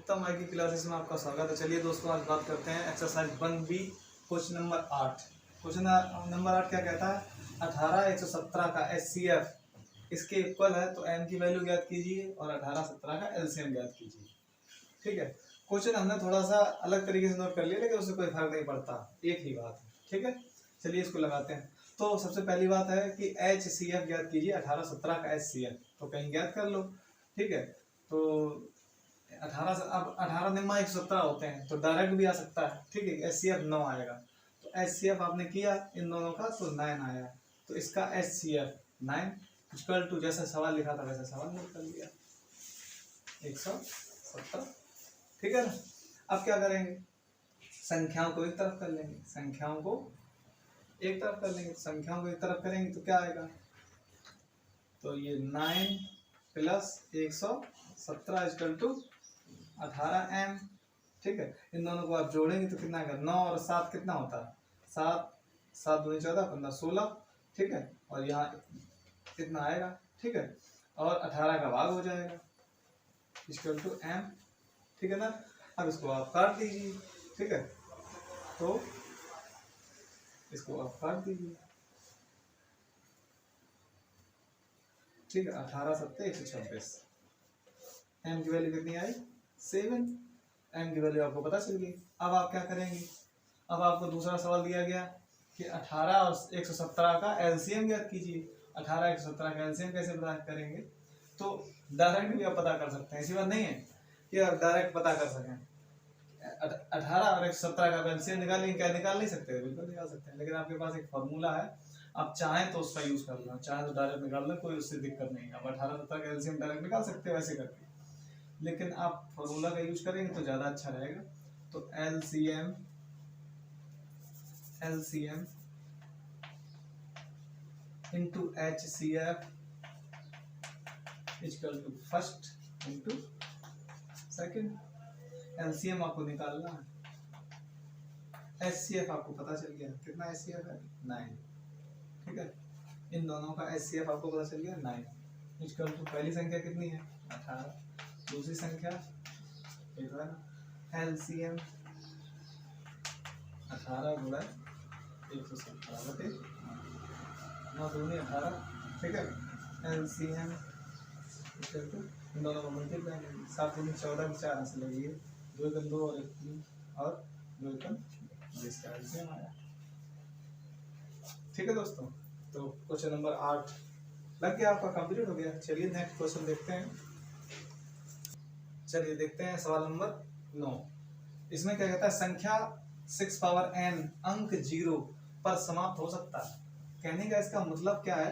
उत्तम आई की क्लासेस में आपका स्वागत है। चलिए दोस्तों, आज बात करते हैं exercise 1B question number 8। Question number 8 क्या कहता है? 18 117 का HCF इसके इक्वल है तो m की वैल्यू ज्ञात कीजिए और 18 17 का LCM ज्ञात कीजिए। ठीक है, क्वेश्चन हमने थोड़ा सा अलग तरीके से नोट कर लिया, लेकिन उससे कोई फर्क नहीं पड़ता, एक ही बात है। ठीक है, चलिए इसको लगाते हैं। तो सबसे पहली बात है कि HCF ज्ञात कीजिए, 18 17 का HCF तो कहीं ज्ञात कर लो। ठीक है, तो 18 अब 18 निम्मा 117 होते हैं तो डायरेक्ट भी आ सकता है। ठीक है, HCF 9 आएगा, तो HCF आपने किया इन दोनों का तो 9 आया, तो इसका HCF 9 इक्वल टू जैसा सवाल लिखा था वैसा सवाल नोट कर लिया 117। ठीक है ना, अब क्या करेंगे? संख्याओं को एक तरफ कर लेंगे, संख्याओं को एक तरफ कर लेंगे। संख्याओं को एक तरफ करेंगे तो क्या आएगा? तो ये 9 प्लस 117 इक्वल टू 18m। ठीक है, इन दोनों को आप जोड़ेंगे तो कितना आएगा? 9 और 7 कितना होता है? 7 7 दूनी 14 15 16। ठीक है, और यहाँ कितना आएगा? ठीक है, और 18 का भाग हो जाएगा इक्वल टू m। ठीक है ना, अब इसको आप काट दीजिए। ठीक है, तो इसको आप काट दीजिए। ठीक है, 18 7 126, m की वैल्यू कितनी आई? 7। m की वैल्यू आपको पता चल गई। अब आप क्या करेंगे? अब आपको दूसरा सवाल दिया गया कि 18 और 117 का LCM ज्ञात कीजिए। 18 117 का LCM कैसे पता करेंगे? तो डायरेक्ट भी आप पता कर सकते हैं, ऐसी बात नहीं है कि आप डायरेक्ट पता कर सकें। 18 और 117 का LCM निकालेंगे, क्या निकाल नहीं सकते? बिल्कुल निकाल सकते हैं, लेकिन आपके पास एक फॉर्मूला है, आप चाहें तो उसका यूज कर लो, चाहें तो डायरेक्ट निकाल लो, कोई उससे दिक्कत नहीं है। आप 18 17 का LCM डायरेक्ट निकाल सकते हैं वैसे करके, लेकिन आप फॉर्मूला का यूज करेंगे तो ज़्यादा अच्छा रहेगा। तो LCM into HCF equal to first into second. LCM आपको निकालना है, HCF आपको पता चल गया कितना HCF है? 9। ठीक है, इन दोनों का HCF आपको पता चल गया 9 इक्वल टू पहली संख्या कितनी है? 18, दूसरी संख्या LCM 18 गुणा 117 9 दूनी 18। ठीक है, LCM इक्वल टू इन दोनों को मल्टीप्लाई करेंगे, 7 दूनी 14 की 4 से लगेगी 2 एकम 2 और 1 3 और 2 एकम 20 का LCM आया। ठीक है दोस्तों, तो क्वेश्चन नंबर 8 लग गया, आपका कंप्लीट हो गया। चलिए नेक्स्ट क्वेश्चन देखते हैं। चलिए देखते हैं सवाल नंबर 9। इसमें क्या कहता है? संख्या 6 पावर n अंक 0 पर समाप्त हो सकता है। कहने का इसका मतलब क्या है?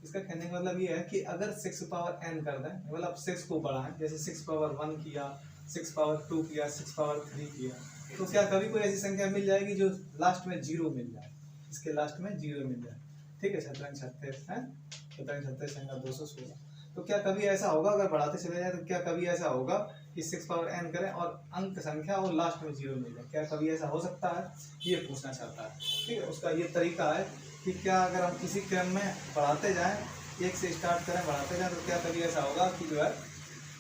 इसका कहने का मतलब ये है कि अगर 6 पावर n कर दें, मतलब 6 को बढ़ाएं, जैसे 6 पावर 1 किया, 6 पावर 2 किया, 6 पावर 3 किया, तो क्या कभी कोई ऐसी संख्या मिल जाएगी जो लास्ट में 0 मिल जाए, इसके लास्ट में 0 मिल जाए? ठीक है, 36 है, 36 संख्या 216। तो क्या कभी ऐसा होगा अगर बढ़ाते चले जाए, तो क्या कभी ऐसा होगा कि 6 पावर n करें और अंक संख्या और लास्ट में 0 मिल जाए? क्या कभी ऐसा हो सकता है? ये पूछना चाहता है। ठीक है, उसका ये तरीका है कि क्या अगर हम किसी क्रम में बढ़ाते जाएं, 1 से स्टार्ट करें बढ़ाते जाएं, तो क्या कभी ऐसा होगा कि जो है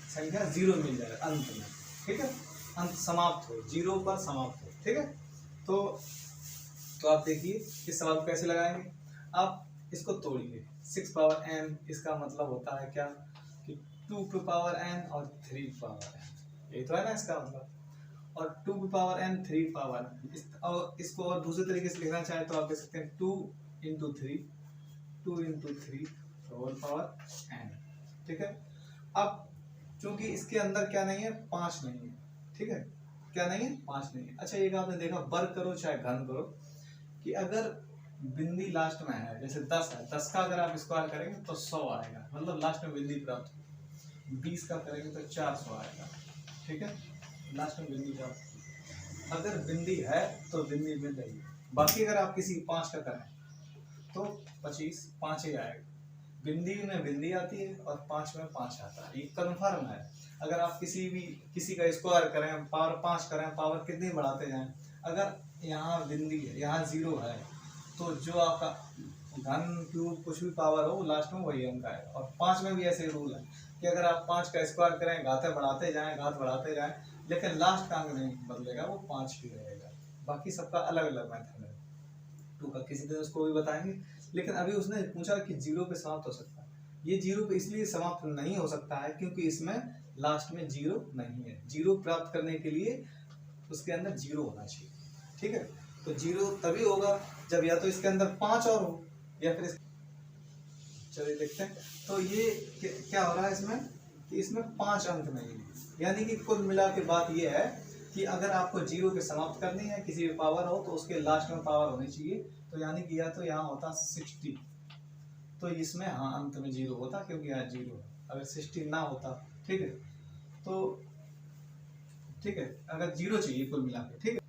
संख्या 0 मिल जाए अंत में? ठीक है, अंत समाप्त हो, 0 पर समाप्त हो। ठीक है, तो आप देखिए इस सवाल को कैसे लगाएंगे। आप इसको तोड़िए। 6 पावर n इसका मतलब होता है क्या कि 2 पावर n और 3 पावर n, यही तो है ना इसका मतलब। और 2 पावर n 3 पावर n, और इसको और दूसरे तरीके से लिखना चाहे तो आप देख सकते हैं 2 इंटू 3 होल पावर n। ठीक है, अब चूंकि इसके अंदर क्या नहीं है? 5 नहीं है। ठीक है, क्या नहीं है? 5 नहीं है। अच्छा, एक आपने देखा वर्ग करो चाहे घन करो कि अगर बिंदी लास्ट में है, जैसे 10 है, 10 का अगर आप स्क्वायर करेंगे तो 100 आएगा, मतलब लास्ट में बिंदी प्राप्त होगी। 20 का करेंगे तो 400 आएगा। ठीक है, लास्ट में बिंदी प्राप्त होगी। अगर बिंदी है तो बिंदी मिल रही है। बाकी अगर आप किसी 5 का करें तो 25 5 ही आएगा। बिंदी में बिंदी आती है और 5 में 5 आता है, ये कन्फर्म है। अगर आप किसी का स्क्वायर करें, पावर 5 करें, पावर कितनी बढ़ाते जाएं, अगर यहाँ बिंदी है, यहाँ 0 है, तो जो आपका घन क्यूब कुछ भी पावर हो लास्ट में वही अंक आएगा। और 5 में भी ऐसे रूल है कि अगर आप 5 का स्क्वायर करें, घात बढ़ाते जाएं, लेकिन लास्ट का अंक नहीं बदलेगा, वो 5 ही रहेगा। बाकी सबका अलग अलग मेथड है। 2 का किसी दिन उसको भी बताएंगे। लेकिन अभी उसने पूछा कि 0 पे समाप्त हो सकता है। ये 0 पे इसलिए समाप्त नहीं हो सकता है क्योंकि इसमें लास्ट में 0 नहीं है। 0 प्राप्त करने के लिए उसके अंदर 0 होना चाहिए, ठीक है। तो 0 तभी होगा जब या तो इसके अंदर 5 और हो या फिर चलिए देखते हैं। तो ये क्या हो रहा है इसमें कि इसमें 5 अंक नहीं है, यानी कि कुल मिला के बात ये है कि अगर आपको 0 पे समाप्त करनी है, किसी भी पावर हो तो उसके लास्ट में पावर होनी चाहिए। तो यानी कि या तो यहाँ होता 60, तो इसमें हाँ अंत में 0 होता क्योंकि यहाँ 0 है। अगर 60 ना होता, ठीक है, तो ठीक है, अगर 0 चाहिए कुल मिला के, ठीक है।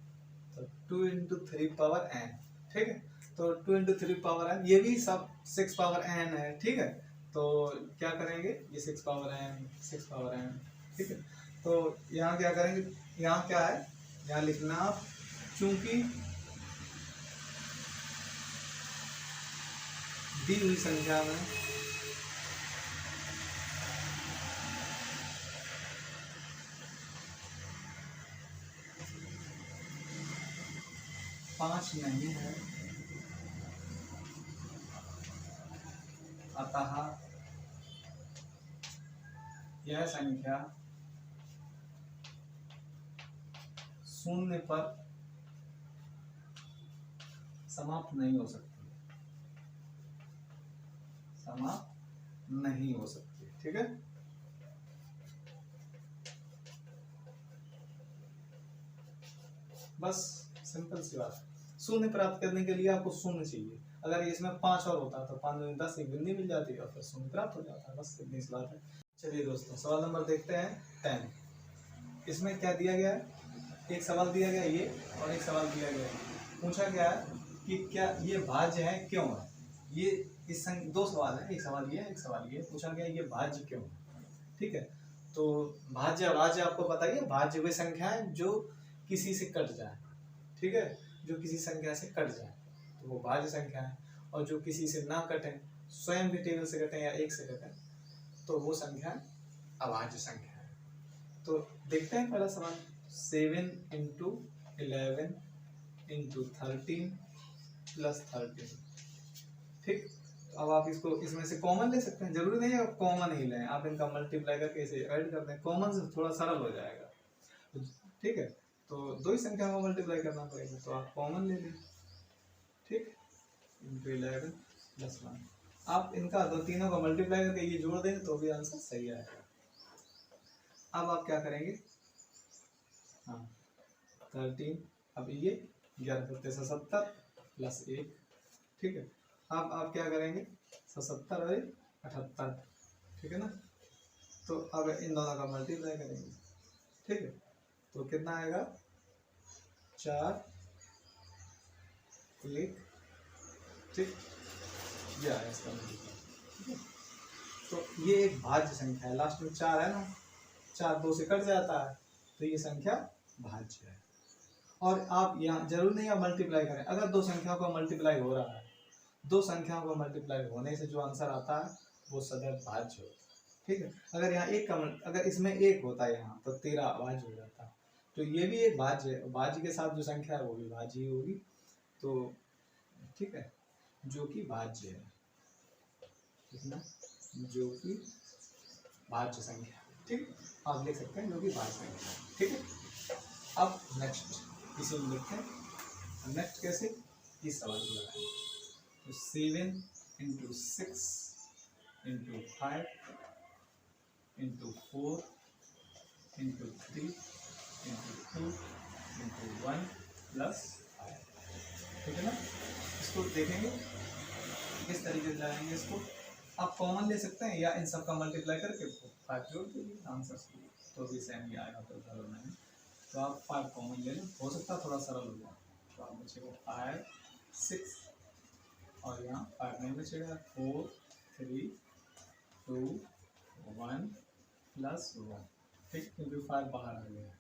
तो 2 इंटू 3 पावर n, ठीक है। तो 2 इंटू 3 पावर n, ये भी सब 6 पावर n है, ठीक है। तो क्या करेंगे, ये 6 पावर n, ठीक है। तो यहाँ क्या करेंगे, यहाँ क्या है, यहाँ लिखना आप चूंकि दी हुई संख्या में पांच नहीं है, अतः यह संख्या शून्य पर समाप्त नहीं हो सकती, समाप्त नहीं हो सकती, ठीक है। बस सिंपल सी बात। शून्य प्राप्त करने के लिए आपको शून्य चाहिए। अगर इसमें 5 और होता तो 5 में 10 एक बिंदी मिल जाती और फिर शून्य प्राप्त हो जाता। बस इतनी सी बात है। चलिए दोस्तों, सवाल नंबर देखते हैं 10। इसमें क्या दिया गया है, एक सवाल दिया गया ये और एक सवाल दिया गया है। पूछा गया है कि क्या ये भाज्य है, क्यों है। ये इस दो सवाल है, एक सवाल ये, एक सवाल ये। पूछा गया ये भाज्य क्यों है, ठीक है। तो भाज्य आपको बताइए, भाज्य वे संख्या है जो किसी से कट जाए, ठीक है, जो किसी संख्या से कट जाए तो वो भाज्य संख्या है। और जो किसी से ना कटे, स्वयं भी टेबल से कटे या एक से कटे, तो वो संख्या अभाज्य संख्या है। तो देखते हैं पहला सवाल, 7 इंटू 11 इंटू 13 प्लस 13, ठीक। तो अब आप इसको इसमें से कॉमन ले सकते हैं, जरूरी नहीं है आप कॉमन ही लें, आप इनका मल्टीप्लाई करके इसे ऐड कर दें, कॉमन से थोड़ा सरल हो जाएगा, ठीक है। तो दो ही संख्या को मल्टीप्लाई करना पड़ेगा, तो आप कॉमन ले लें, ठीक, इंटू 11 प्लस 1। आप इनका दो तीनों का मल्टीप्लाई करके ये जोड़ देंगे तो भी आंसर सही आएगा। अब आप क्या करेंगे, हाँ 13, अब ये 11 से 70 प्लस 1, ठीक है। अब आप क्या करेंगे, 77 और 78, ठीक है ना। तो अब इन दोनों का मल्टीप्लाई करेंगे, ठीक है। तो कितना आएगा, 4 1, ठीक, ये आया इसका मल्टीप्लाई, ठीक है। तो ये एक भाज्य संख्या है, लास्ट में 4 है ना, 4 2 से कट जाता है, तो ये संख्या भाज्य है। और आप यहाँ जरूर नहीं आप मल्टीप्लाई करें, अगर दो संख्याओं का मल्टीप्लाई हो रहा है, दो संख्याओं का मल्टीप्लाई होने से जो आंसर आता है वो सदैव भाज्य होता है, ठीक है। अगर यहाँ एक का अगर इसमें 1 होता है यहाँ तो 13 अभाज्य हो जाता है। तो ये भी एक भाज्य है, भाज्य के साथ जो संख्या है वो भी भाज्य ही होगी, तो ठीक है, जो कि भाज्य है, ठीक है ना, जो कि भाज्य संख्या, ठीक, आप लिख सकते हैं जो कि भाज्य संख्या, ठीक है। अब नेक्स्ट इसे लिखते हैं, नेक्स्ट कैसे, इस सवाल को लगाएंगे। तो 7 into 6 into 5 into 4 into 3 into 2 into 1 plus 5, ठीक है ना। इसको देखेंगे किस तरीके से लगाएंगे, इसको आप कॉमन ले सकते हैं या इन सब का मल्टीप्लाई करके 5 जोड़ दीजिए आंसर, तो भी सेम ही आएगा, तो सरल नहीं। तो आप 5 कॉमन ले लें, हो सकता है थोड़ा सरल हो जाए। तो आप बचेगा 5 6 और यहाँ 5 नहीं बचेगा, 4 3 2 1 प्लस 1, ठीक, क्योंकि 5 बाहर आ गया,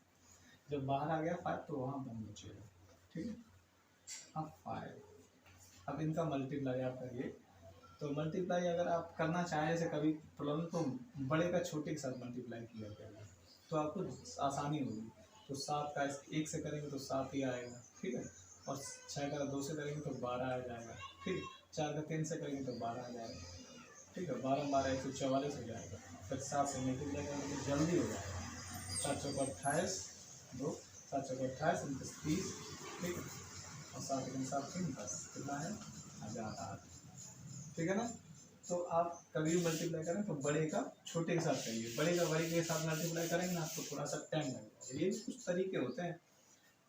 जब बाहर आ गया 5 तो वहाँ 1 बचेगा, ठीक है। अब 5, अब इनका मल्टीप्लाई आप करिए। तो मल्टीप्लाई अगर आप करना चाहें जैसे कभी प्रॉब्लम, तो बड़े का छोटे के साथ मल्टीप्लाई किया जाएगा तो आपको आसानी होगी। तो 7 का 1 से करेंगे तो 7 ही आएगा, ठीक है। और 6 का 2 से करेंगे तो 12 आ जाएगा, ठीक है। 4 का 3 से करेंगे तो 12 आ जाएगा, ठीक है। 12 12 144 हो जाएगा। फिर 7 से मल्टीप्लाई करेंगे तो जल्दी हो जाएगा। 7 चौका 28, 2 7 चौका 28 29 30, ठीक है। और 7 1 7 3 10, कितना है 1008, ठीक है ना। तो आप कभी भी मल्टीप्लाई करें तो बड़े का छोटे के साथ करिए, बड़े का बड़े के साथ मल्टीप्लाई करेंगे ना तो थोड़ा सा टाइम लगेगा। ये कुछ तरीके होते हैं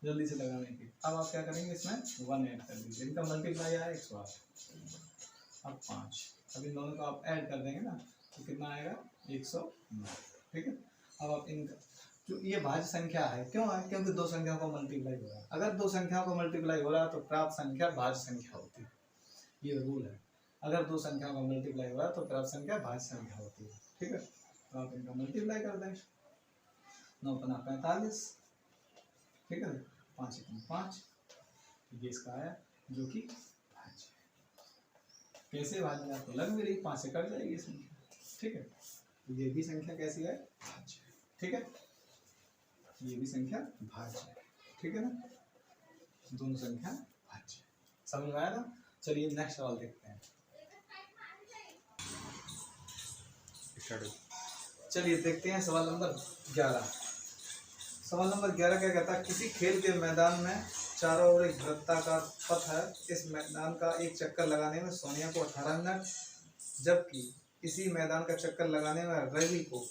जल्दी से लगाने के। अब आप क्या करेंगे, इसमें 1 ऐड कर दीजिए। इनका मल्टीप्लाई आया 108, अब 5, अब इन दोनों को आप ऐड कर देंगे ना तो कितना आएगा 109, ठीक है। अब आप इनका जो ये भाज्य संख्या है, क्यों है, क्योंकि दो संख्याओं को मल्टीप्लाई हो रहा है। अगर दो संख्याओं को मल्टीप्लाई हो रहा है तो प्राप्त संख्या भाज्य संख्या होती है, ये रूल है। अगर दो संख्याओं का मल्टीप्लाई हो रहा है तो प्राप्त संख्या भाज्य संख्या होती है, ठीक है। तो आप इनका मल्टीप्लाई कर दें, 9 पना 45, ठीक है। 5 1 5, ये इसका आया जो कि भाज्य। कैसे भाज्य आपको लग भी रही, 5 से कट जाएगी संख्या, ठीक है। तो ये भी संख्या कैसी है, भाज्य, ठीक है। ये भी संख्या भाज्य है, ठीक है ना। दोनों संख्या भाज्य, समझ में आया ना। चलिए नेक्स्ट सवाल देखते हैं। चलिए देखते हैं सवाल नंबर 11। सवाल नंबर 11 क्या कहता है, किसी खेल के मैदान में चारों ओर एक वृत्ताकार पथ है। इस मैदान का एक चक्कर लगाने में सोनिया को 18 मिनट, जबकि इसी मैदान का चक्कर लगाने में रवि को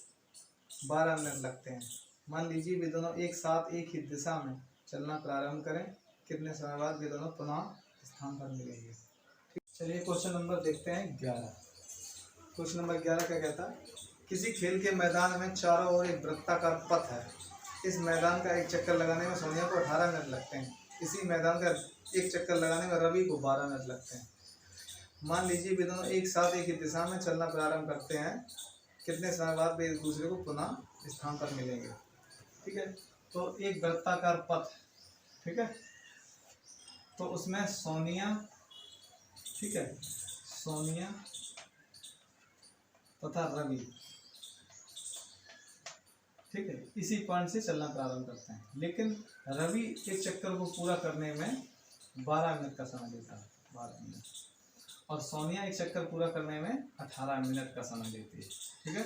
12 मिनट लगते हैं। मान लीजिए वे दोनों एक साथ एक ही दिशा में चलना प्रारंभ करें, कितने समय बाद वे दोनों पुनः स्थान पर मिलेंगे। चलिए क्वेश्चन नंबर देखते हैं 11। क्वेश्चन नंबर 11 क्या कहता है, किसी खेल के मैदान में चारों ओर एक वृत्ताकार पथ है। इस मैदान का एक चक्कर लगाने में सोनिया को 18 मिनट लगते हैं। इसी मैदान का एक चक्कर लगाने में रवि को 12 मिनट लगते हैं। मान लीजिए वे दोनों एक साथ एक ही दिशा में चलना प्रारंभ करते हैं, कितने समय बाद वे एक दूसरे को पुनः स्थान पर मिलेंगे, ठीक है। तो एक वृत्ताकार पथ, ठीक है। तो उसमें सोनिया, ठीक है, सोनिया तथा रवि, ठीक है, इसी पॉइंट से चलना प्रारंभ करते हैं। लेकिन रवि एक चक्कर को पूरा करने में 12 मिनट का समय लेता है, 12 मिनट, और सोनिया एक चक्कर पूरा करने में 18 मिनट का समय लेती है, ठीक है।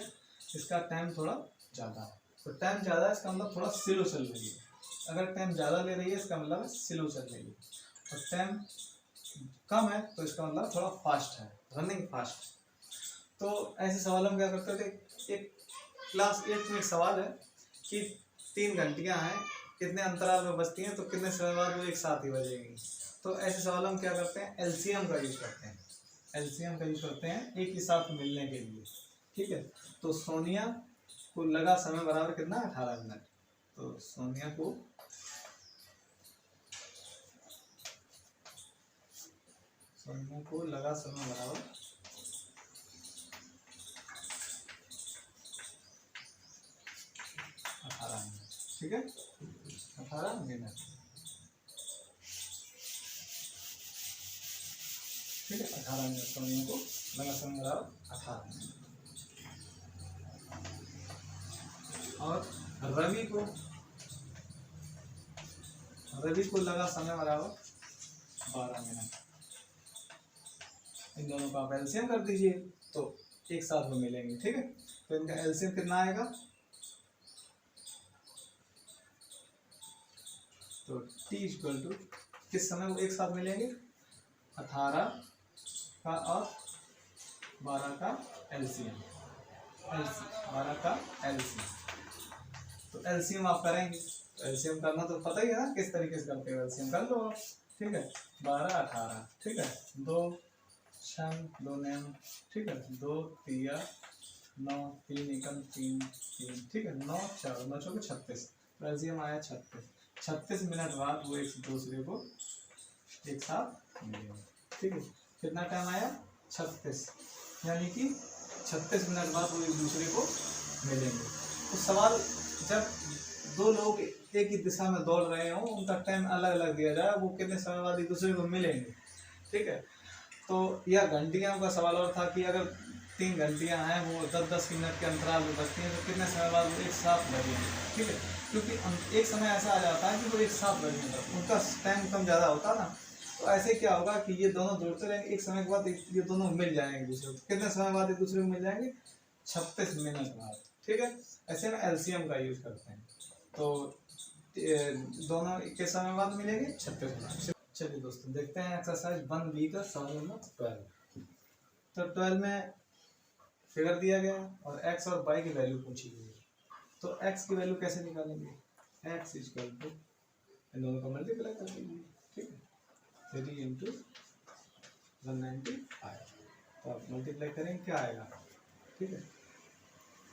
इसका टाइम थोड़ा ज़्यादा है। तो टाइम ज़्यादा है इसका मतलब थोड़ा स्लो चल रही है। अगर टाइम ज़्यादा ले रही है इसका मतलब स्लो चल रही है, और टाइम कम है तो इसका मतलब थोड़ा फास्ट है, रनिंग फास्ट। तो ऐसे सवाल हम क्या करते थे, एक क्लास 8 में एक सवाल है कि 3 घंटियाँ हैं, कितने अंतराल में बजती हैं, तो कितने समय बाद वो एक साथ ही बजेंगी। तो ऐसे सवाल हम क्या करते हैं, एलसीएम का यूज करते हैं। एलसीएम का यूज करते हैं एक ही साथ मिलने के लिए, ठीक है। तो सोनिया को लगा समय बराबर कितना, 18 मिनट। तो सोनिया को लगा समय बराबर 18 मिनट, ठीक है, 18 मिनट, ठीक है। 18 मिनट सोनिया को लगा समय बराबर 18 मिनट। और रवि को लगा समय बराबर 12 मिनट। इन दोनों का आप एलसीएम कर दीजिए तो एक साथ में मिलेंगे, ठीक है। तो इनका एलसीएम कितना आएगा, तो t इक्वल टू किस समय वो एक साथ मिलेंगे, 18 का और 12 का एलसीएम, 12 का एलसीएम। तो एलसीएम आप करेंगे, एलसीएम करना तो पता ही है ना किस तरीके से करते हो, एलसीएम कर लो आप, ठीक है। 12 18, ठीक है, 2 6 2 9, ठीक है, 2 3 9 3 एकम 3 3, ठीक है, 9 4 9 4 36। तो एलसीएम आया 36 मिनट बाद वो एक दूसरे को एक साथ मिलेंगे, ठीक है। कितना टाइम आया, 36, यानी कि 36 मिनट बाद वो एक दूसरे को मिलेंगे। तो सवाल जब दो लोग एक ही दिशा में दौड़ रहे हों, उनका टाइम अलग अलग दिया जाए, वो कितने समय बाद एक दूसरे को मिलेंगे, ठीक है। तो यह घंटियों का सवाल और था कि अगर 3 घंटियां हैं वो 10-10 मिनट के अंतराल में बजती हैं तो कितने समय बाद वो एक साथ बजेंगे, ठीक है। क्योंकि एक समय ऐसा आ जाता है कि वो एक साथ बैठने का उनका टाइम कम ज़्यादा होता है ना, तो ऐसे क्या होगा कि ये दोनों दौड़ते रहेंगे, एक समय के बाद ये दोनों मिल जाएंगे एक दूसरे को। कितने समय बाद एक दूसरे को मिल जाएंगे? 36 मिनट बाद। ठीक है, ऐसे में एलसीएम का यूज करते हैं, तो दोनों किस समय बाद मिलेंगे? 36 मिनट। चलिए दोस्तों देखते हैं एक्सरसाइज 1B का सवाल नंबर 12। तो 12 में फिगर दिया गया और x और y की वैल्यू पूछी गई है। तो x की वैल्यू कैसे निकालेंगे? x इक्वल टू इन दोनों का मल्टीप्लाई कर दीजिए। ठीक है, 3 इंटू 195, तो आप मल्टीप्लाई करेंगे क्या आएगा? ठीक है,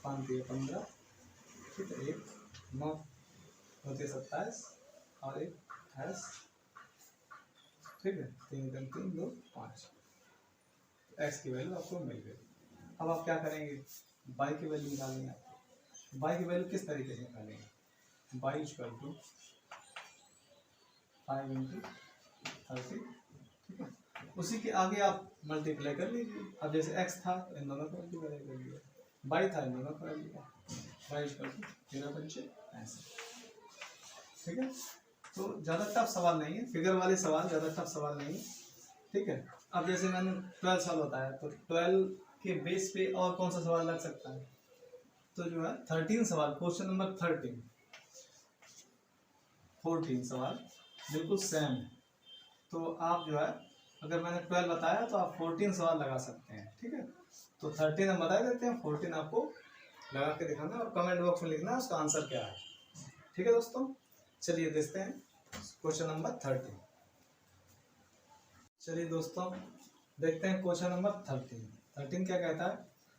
5 3 15, ठीक है, 1 9 होते 27 और 1 28, ठीक है, 3 3 2 5। एक्स की वैल्यू आपको मिल गई। अब आप क्या करेंगे? बाई की वैल्यू निकालेंगे। आपको बाई की वैल्यू किस तरीके से निकालेंगे? बाई इक्वल टू 5 इंटू 30, ठीक है, उसी के आगे आप मल्टीप्लाई कर लीजिए। अब जैसे एक्स था तो इन दोनों को मल्टीप्लाई कर लिया, बाई था इन दोनों को कर लिया, बाई इक्वल टू 13 पंचे 80। ठीक है, तो ज़्यादा टफ सवाल नहीं है, फिगर वाले सवाल ज़्यादा टफ सवाल नहीं है। ठीक है, अब जैसे मैंने 12 सवाल बताया, तो 12 के बेस पे और कौन सा सवाल लग सकता है? तो जो है 13 सवाल, क्वेश्चन नंबर 13 14 सवाल बिल्कुल सेम है। तो आप जो है अगर मैंने 12 बताया तो आप 14 सवाल लगा सकते हैं। ठीक है, तो 13 हम बता देते हैं, 14 आपको लगा के दिखाना और कमेंट बॉक्स में लिखना है उसका आंसर क्या है। ठीक है दोस्तों, चलिए देखते हैं क्वेश्चन नंबर 13। चलिए दोस्तों देखते हैं क्वेश्चन नंबर 13 क्या कहता है?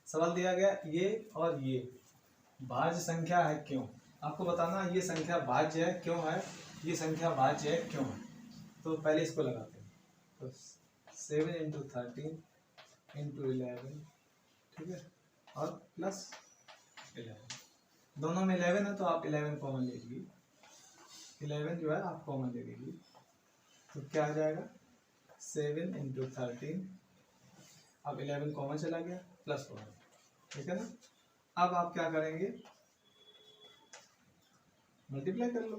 सवाल दिया गया ये और ये भाज्य संख्या है क्यों? आपको बताना ये संख्या भाज्य है क्यों है, ये संख्या भाज्य है क्यों है। तो पहले इसको लगाते हैं, तो 7 इंटू 13 इंटू 11, ठीक है, और प्लस 11, दोनों में 11 है तो आप 11 कॉमन ले लीजिए, 11 जो है आप कॉमन ले लीजिए, तो क्या आ जाएगा? 7 इंटू 13, अब 11 कॉमन चला गया, प्लस 1, ठीक है ना। अब आप क्या करेंगे? मल्टीप्लाई कर लो,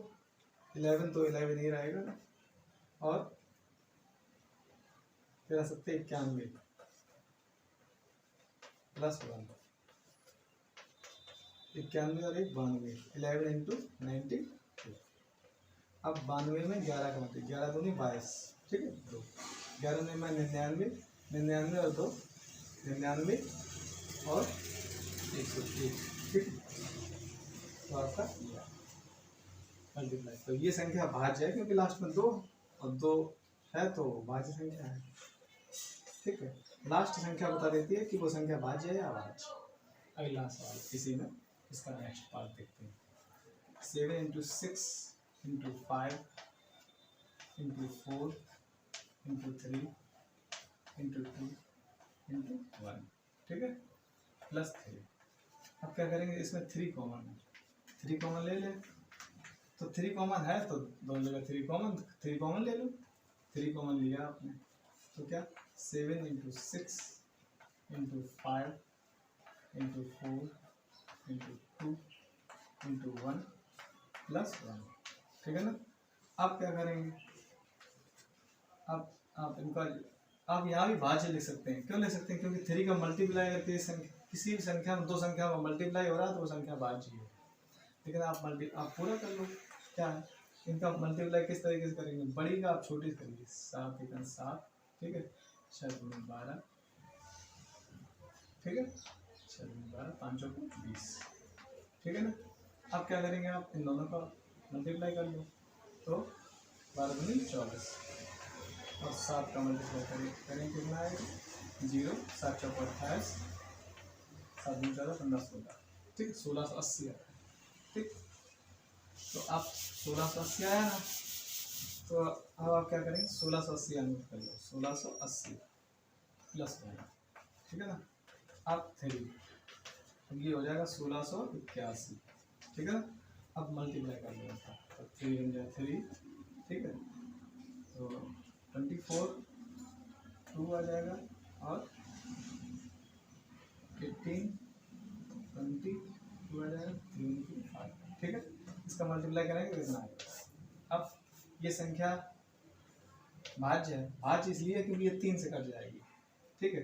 11 तो 11 ही रहेगा ना, और 13 7 91 प्लस 1, 91 और 1 92, 11 इंटू 92। अब 92 में 11 का मतलब 11 दूनी 22, ठीक है, 2 11 में 99, 99 और 2 99 और 101, ठीक है, तो आपका मल्टीप्लाई। तो ये संख्या भाज्य है क्योंकि लास्ट में 2 और 2 है तो भाज्य संख्या है। ठीक है, लास्ट संख्या बता देती है कि वो संख्या भाज्य है या अभाज्य। अगला सवाल इसी में, इसका नेक्स्ट पार्ट देखते हैं। 7 into 6 into 5 into 4 into 3 into 2 into 1, ठीक है, प्लस 3। अब क्या करेंगे? इसमें 3 कॉमन है, 3 कॉमन ले लें, तो 3 कॉमन है तो दोनों जगह 3 कॉमन ले लो, 3 कॉमन लिया आपने, तो क्या 7 into 6 into 5 into 4 into 2 into 1 plus 1, ठीक है ना। अब क्या करेंगे? अब आप इनका आप यहाँ भी भाज्य लिख सकते हैं। क्यों लिख सकते हैं? क्योंकि 3 का मल्टीप्लाई करके किसी भी संख्या में 2 संख्या में मल्टीप्लाई हो रहा है तो वो संख्या भाज्य है। लेकिन आप पूरा कर लो, क्या है इनका मल्टीप्लाई किस तरीके से करेंगे? बड़ी का आप छोटी करिए, 7 1 7, ठीक है, 6 2 12, ठीक है, 6 2 12 5 चौको 20, ठीक है ना। अब क्या करेंगे? आप इन दोनों का मल्टीप्लाई कर लो, तो 12 दूनी 24 और 7 का मल्टीप्लाई करें कितना आएगा? 0, 7 चौको 28, 7 दूनी 14 15 16, ठीक, 1680 आता है। ठीक, तो आप 1680 आया ना, तो अब आप क्या करेंगे? 1680 नोट कर लो, 1680 प्लस 1, ठीक है ना। अब 3, अब ये हो जाएगा 1681, ठीक है ना। अब मल्टीप्लाई कर लो, तो 3 बन जाए 3, ठीक है, तो 24 2 आ जाएगा और 18 20 2 आ जाएगा 3 5, ठीक है। इसका मल्टीप्लाई करेंगे तो इतना आएगा। अब ये संख्या भाज्य है, भाज्य इसलिए क्योंकि ये 3 से कट जाएगी, ठीक है।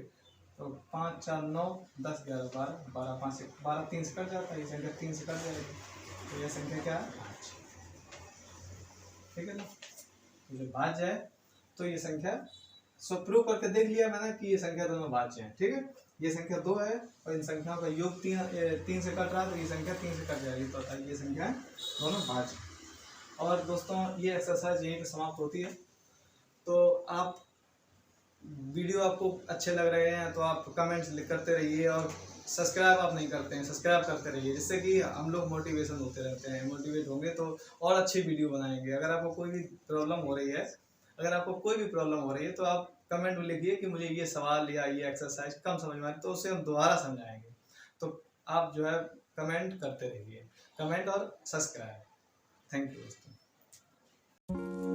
तो 5 4 9 10 11 12 12 5 से 12 3 से कट जाता है, ये संख्या 3 से कट जाएगी, तो यह संख्या क्या है, भाज्य, ठीक है ना। तो जो भाज्य है तो ये संख्या प्रूव करके देख लिया मैंने कि ये संख्या दोनों भाज्य हैं, ठीक है। ये संख्या 2 है और इन संख्याओं का योग 3 से कट रहा है, तो ये संख्या 3 से कट जाएगी, तो ये संख्या दोनों भाज्य। और दोस्तों ये एक्सरसाइज यहीं पे समाप्त होती है। तो आप वीडियो आपको अच्छे लग रहे हैं तो आप कमेंट्स करते रहिए, और सब्सक्राइब आप नहीं करते हैं सब्सक्राइब करते रहिए, जिससे कि हम लोग मोटिवेशन होते रहते हैं, मोटिवेट होंगे तो और अच्छी वीडियो बनाएंगे। अगर आपको कोई भी प्रॉब्लम हो रही है, तो आप कमेंट में लिखिए कि मुझे ये सवाल या ये एक्सरसाइज कम समझ में आ रही, तो उसे हम दोबारा समझाएंगे। तो आप जो है कमेंट करते रहिए, कमेंट और सब्सक्राइब। थैंक यू दोस्तों।